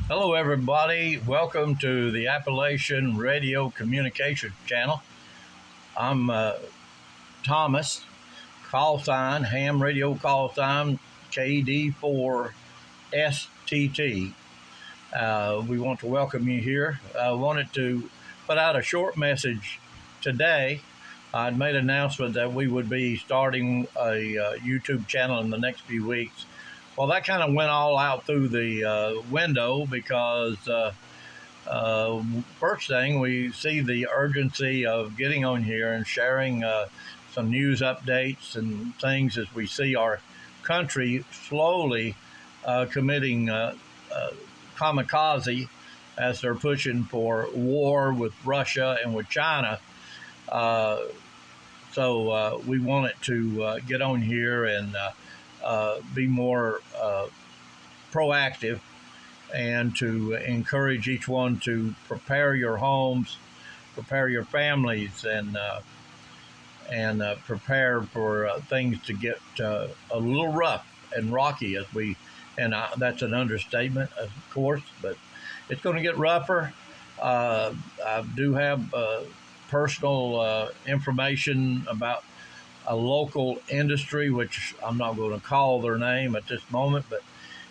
Hello, everybody. Welcome to the Appalachian Radio Communications Channel. I'm Thomas, call sign, ham radio call sign, KD4STT. We want to welcome you here. I wanted to put out a short message today. I'd made an announcement that we would be starting a YouTube channel in the next few weeks. Well, that kind of went all out through the window because first thing, we see the urgency of getting on here and sharing some news updates and things as we see our country slowly committing kamikaze as they're pushing for war with Russia and with China. So we wanted to get on here and be more proactive and to encourage each one to prepare your homes, prepare your families, and prepare for things to get a little rough and rocky that's an understatement, of course, but it's going to get rougher. I do have personal information about a local industry, which I'm not going to call their name at this moment, but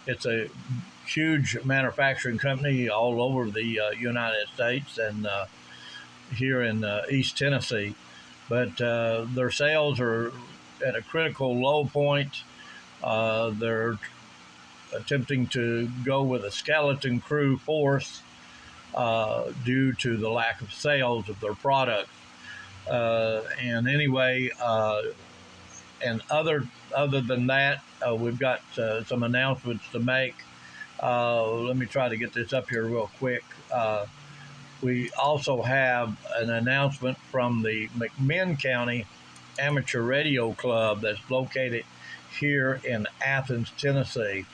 it's a huge manufacturing company all over the United States and here in East Tennessee. But their sales are at a critical low point. They're attempting to go with a skeleton crew force due to the lack of sales of their products. And anyway, and other than that, we've got some announcements to make. Let me try to get this up here real quick. We also have an announcement from the McMinn County Amateur Radio Club that's located here in Athens, Tennessee.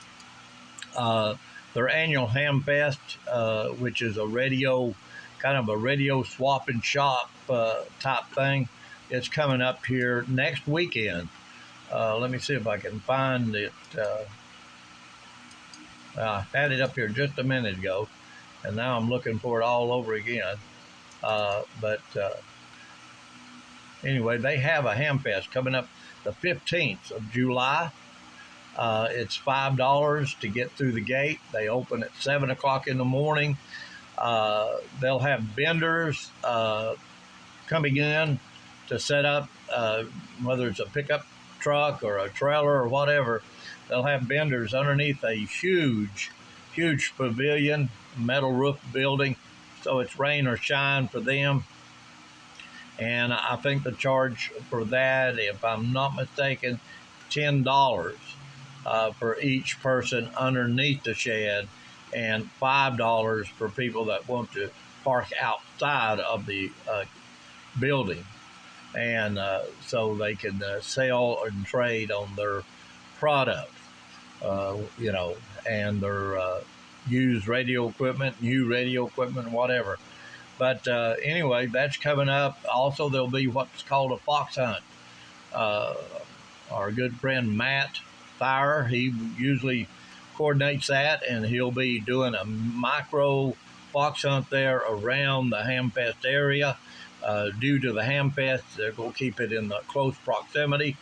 Their annual Hamfest, which is kind of a radio swap and shop type thing, it's coming up here next weekend. Let me see if I can find it. I had it up here just a minute ago, and now I'm looking for it all over again. But anyway, they have a Hamfest coming up the 15th of July. It's $5 to get through the gate. They open at 7 o'clock in the morning. They'll have vendors coming in to set up, whether it's a pickup truck or a trailer or whatever. They'll have vendors underneath a huge pavilion, metal roof building, so it's rain or shine for them. And I think the charge for that, if I'm not mistaken, $10 for each person underneath the shed, and $5 for people that want to park outside of the building. And so they can sell and trade on their products, and their used radio equipment, new radio equipment, whatever. But anyway, that's coming up. Also, there'll be what's called a fox hunt. Our good friend Matt Thayer, he usually coordinates that, and he'll be doing a micro fox hunt there around the Hamfest area. Due to the Hamfest, they're going to keep it in the close proximity,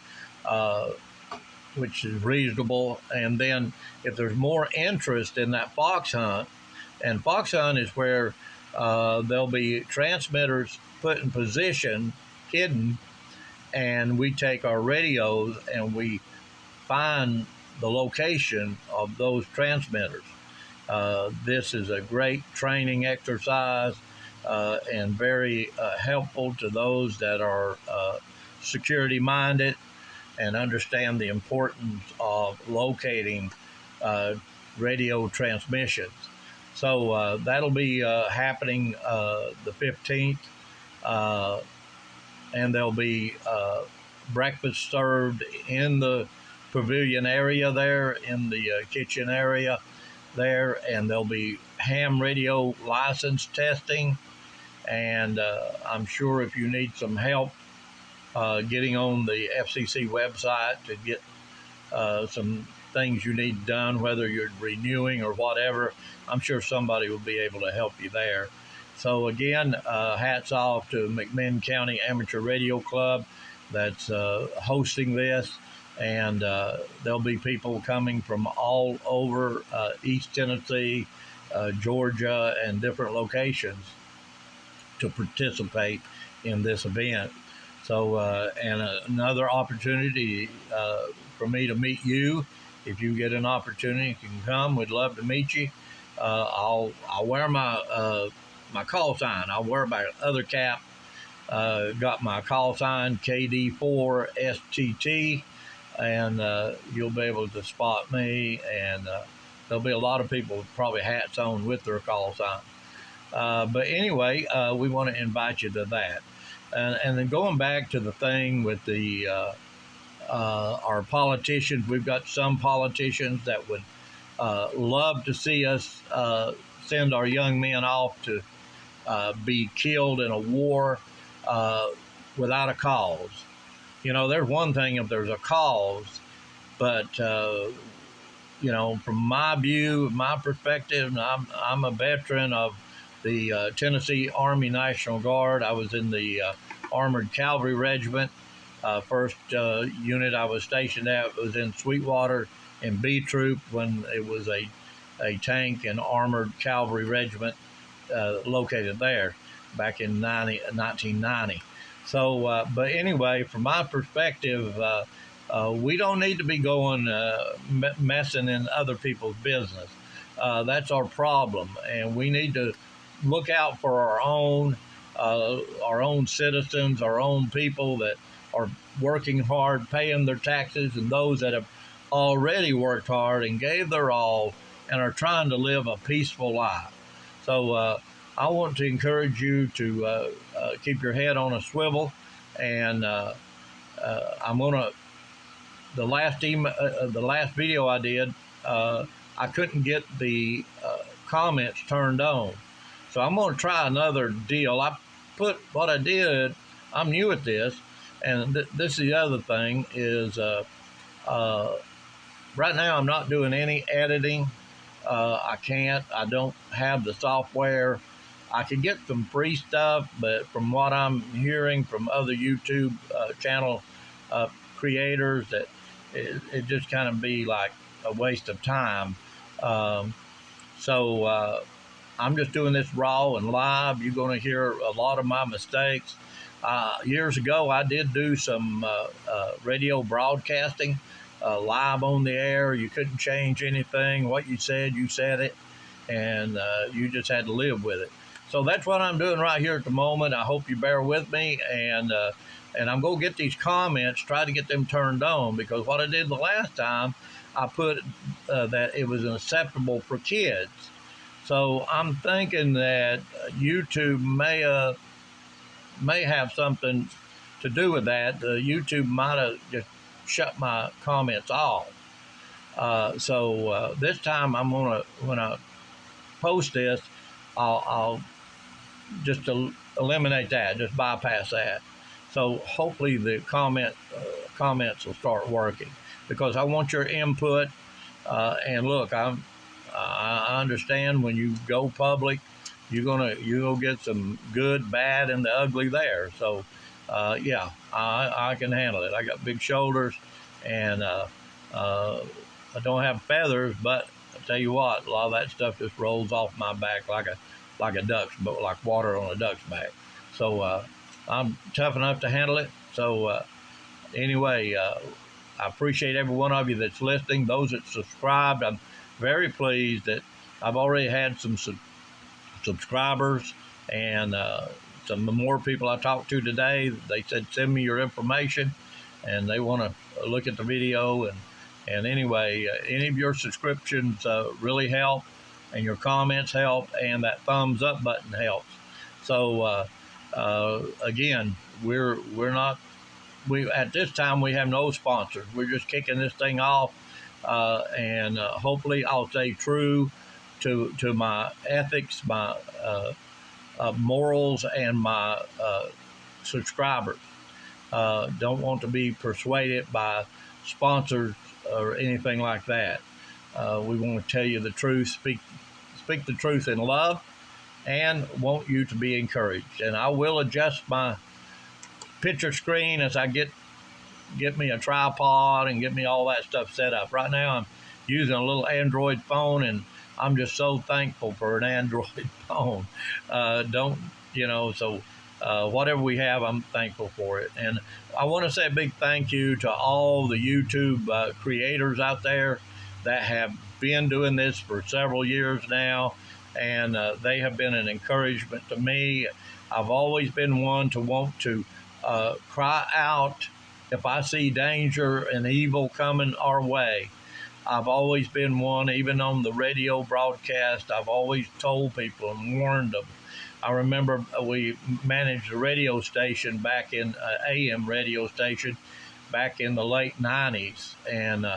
which is reasonable. And then if there's more interest in that fox hunt, and fox hunt is where there'll be transmitters put in position, hidden, and we take our radios and we find the location of those transmitters. This is a great training exercise and very helpful to those that are security minded and understand the importance of locating radio transmissions. So that'll be happening the 15th, and there'll be breakfast served in the pavilion area there, in the kitchen area there, and there'll be ham radio license testing. And I'm sure if you need some help getting on the FCC website to get some things you need done, whether you're renewing or whatever, I'm sure somebody will be able to help you there. So again, hats off to McMinn County Amateur Radio Club that's hosting this, and there'll be people coming from all over East Tennessee, Georgia, and different locations to participate in this event. So, and another opportunity for me to meet you. If you get an opportunity, you can come. We'd love to meet you. I'll wear my call sign. I'll wear my other cap. Got my call sign KD4STT, and you'll be able to spot me. And there'll be a lot of people with probably hats on with their call sign. But anyway, we want to invite you to that. And then going back to the thing with the our politicians, we've got some politicians that would love to see us send our young men off to be killed in a war without a cause. You know, there's one thing if there's a cause, but you know, from my view, my perspective, I'm a veteran of the Tennessee Army National Guard. I was in the Armored Cavalry Regiment. First unit I was stationed at was in Sweetwater in B Troop when it was a tank and armored cavalry regiment located there back in 1990. So, but anyway, from my perspective, we don't need to be going messing in other people's business. That's our problem, and we need to look out for our own citizens, our own people that are working hard, paying their taxes, and those that have already worked hard and gave their all and are trying to live a peaceful life. So I want to encourage you to keep your head on a swivel, and I'm gonna the last video I did, I couldn't get the comments turned on. So I'm going to try another deal. What I did, I'm new at this, and this is the other thing is right now I'm not doing any editing. I don't have the software. I can get some free stuff, but from what I'm hearing from other YouTube channel creators, that it just kind of be like a waste of time. So I'm just doing this raw and live. You're going to hear a lot of my mistakes. Years ago, I did do some radio broadcasting live on the air. You couldn't change anything. What you said it, and you just had to live with it. So that's what I'm doing right here at the moment. I hope you bear with me, and I'm going to get these comments, try to get them turned on, because what I did the last time, I put that it was acceptable for kids. So I'm thinking that YouTube may have something to do with that. YouTube might have just shut my comments off. So this time when I post this, I'll just eliminate that, just bypass that. So hopefully the comments will start working, because I want your input. And look, I understand when you go public, you're gonna get some good, bad, and the ugly there. So yeah, I can handle it. I got big shoulders, and I don't have feathers, but I tell you what, a lot of that stuff just rolls off my back like a duck's, but like water on a duck's back. So I'm tough enough to handle it. So anyway, I appreciate every one of you that's listening. Those that subscribed, I'm very pleased that I've already had some subscribers, and some more people I talked to today. They said send me your information, and they want to look at the video. And anyway, any of your subscriptions really help, and your comments help, and that thumbs up button helps. So again, we at this time we have no sponsors. We're just kicking this thing off, and hopefully I'll stay true to my ethics, my morals, and my subscribers. Don't want to be persuaded by sponsors or anything like that. We want to tell you the truth, speak the truth in love, and want you to be encouraged. And I will adjust my picture screen as I get me a tripod and get me all that stuff set up. Right now I'm using a little Android phone, and I'm just so thankful for an Android phone. Don't you know? So whatever we have, I'm thankful for it. And I want to say a big thank you to all the YouTube creators out there that have been doing this for several years now, and they have been an encouragement to me. I've always been one to want to cry out if I see danger and evil coming our way. I've always been one, even on the radio broadcast, I've always told people and warned them. I remember we managed a radio station back in AM radio station back in the late 90s, and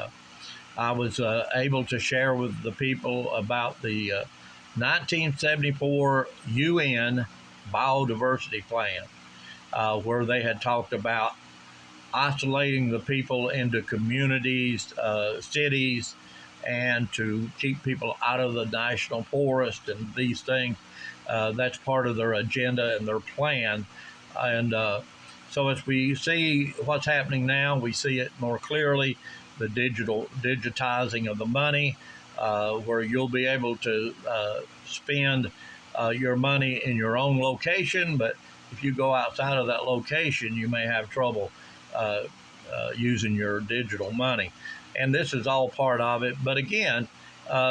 I was able to share with the people about the 1974 UN biodiversity plan, where they had talked about isolating the people into communities, cities, and to keep people out of the national forest and these things. That's part of their agenda and their plan. And so as we see what's happening now, we see it more clearly, the digitizing of the money, where you'll be able to spend your money in your own location, but if you go outside of that location, you may have trouble using your digital money. And this is all part of it. But again,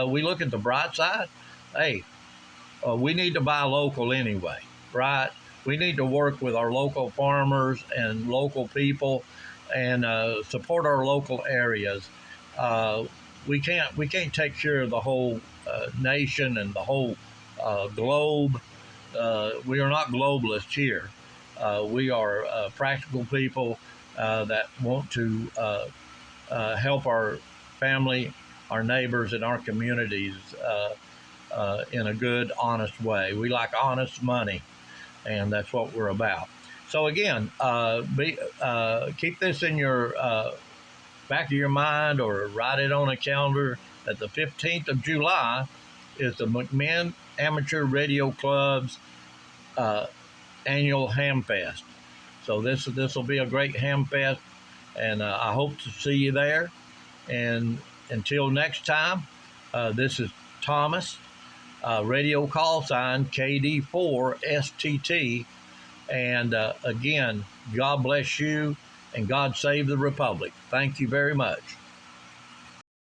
we look at the bright side. Hey, we need to buy local anyway, right? We need to work with our local farmers and local people and support our local areas. We can't take care of the whole nation and the whole globe. We are not globalists here. We are practical people that want to help our family, our neighbors, and our communities in a good, honest way. We like honest money, and that's what we're about. So again, keep this in your back of your mind, or write it on a calendar, that the 15th of July is the McMinn Amateur Radio Club's annual Hamfest. So this will be a great Hamfest, and I hope to see you there. And until next time, this is Thomas, radio call sign KD4STT. And again, God bless you, and God save the Republic. Thank you very much.